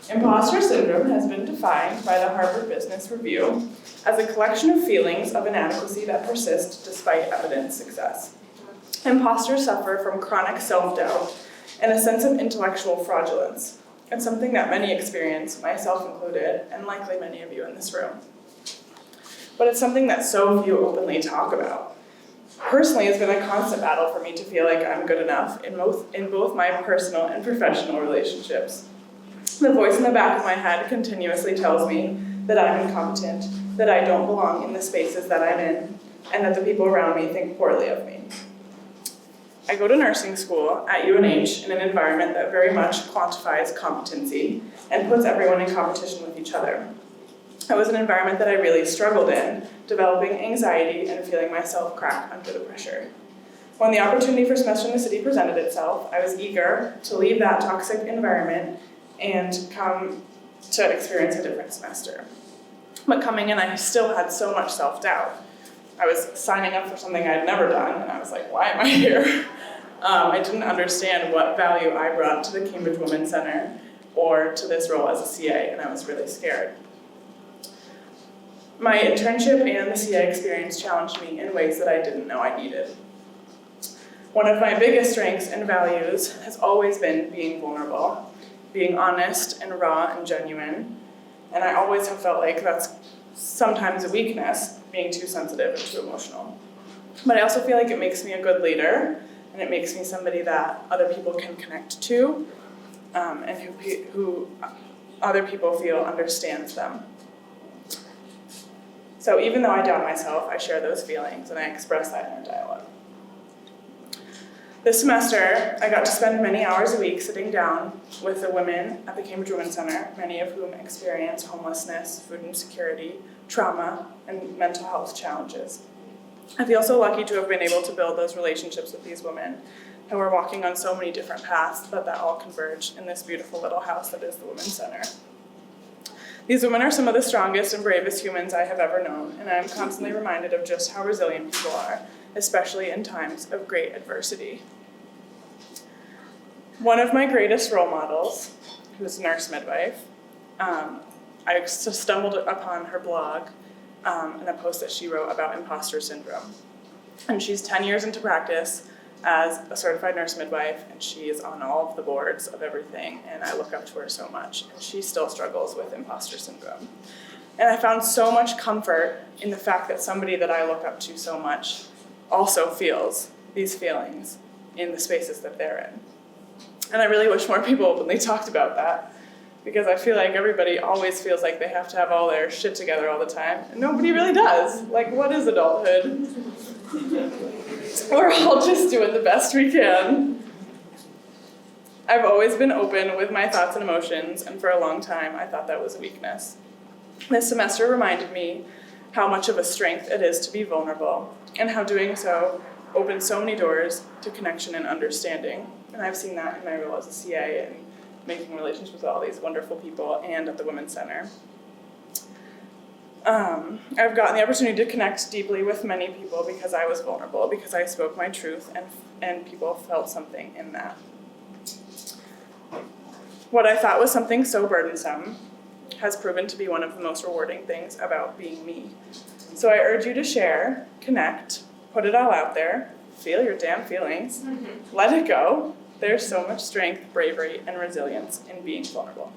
Imposter syndrome has been defined by the Harvard Business Review as a collection of feelings of inadequacy that persist despite evident success. Imposters suffer from chronic self-doubt and a sense of intellectual fraudulence. It's something that many experience, myself included, and likely many of you in this room. But it's something that so few openly talk about. Personally, it's been a constant battle for me to feel like I'm good enough in both my personal and professional relationships. The voice in the back of my head continuously tells me that I'm incompetent, that I don't belong in the spaces that I'm in, and that the people around me think poorly of me. I go to nursing school at UNH in an environment that very much quantifies competency and puts everyone in competition with each other. It was an environment that I really struggled in, developing anxiety and feeling myself crack under the pressure. When the opportunity for semester in the city presented itself, I was eager to leave that toxic environment and come to experience a different semester. But coming in, I still had so much self-doubt. I was signing up for something I'd never done, and I was like, why am I here? I didn't understand what value I brought to the Cambridge Women's Center or to this role as a CA, and I was really scared. My internship and the CA experience challenged me in ways that I didn't know I needed. One of my biggest strengths and values has always been being vulnerable, being honest and raw and genuine, and I always have felt like that's sometimes a weakness, being too sensitive and too emotional. But I also feel like it makes me a good leader, and it makes me somebody that other people can connect to, and who other people feel understands them. So even though I doubt myself, I share those feelings, and I express that in our dialogue. This semester, I got to spend many hours a week sitting down with the women at the Cambridge Women's Center, many of whom experience homelessness, food insecurity, trauma, and mental health challenges. I feel so lucky to have been able to build those relationships with these women who are walking on so many different paths, but that all converge in this beautiful little house that is the Women's Center. These women are some of the strongest and bravest humans I have ever known, and I am constantly reminded of just how resilient people are, especially in times of great adversity. One of my greatest role models, who's a nurse midwife, I stumbled upon her blog in a post that she wrote about imposter syndrome. And she's 10 years into practice as a certified nurse midwife, and she is on all of the boards of everything, and I look up to her so much. And she still struggles with imposter syndrome. And I found so much comfort in the fact that somebody that I look up to so much also feels these feelings in the spaces that they're in. And I really wish more people openly talked about that, because I feel like everybody always feels like they have to have all their shit together all the time, and nobody really does. Like, what is adulthood? We're all just doing the best we can. I've always been open with my thoughts and emotions, and for a long time, I thought that was a weakness. This semester reminded me how much of a strength it is to be vulnerable, and how doing so opens so many doors to connection and understanding. And I've seen that in my role as a CA and making relationships with all these wonderful people and at the Women's Center. I've gotten the opportunity to connect deeply with many people because I was vulnerable, because I spoke my truth, and people felt something in that. What I thought was something so burdensome has proven to be one of the most rewarding things about being me. So I urge you to share, connect, put it all out there, feel your damn feelings, let it go. There's so much strength, bravery, and resilience in being vulnerable.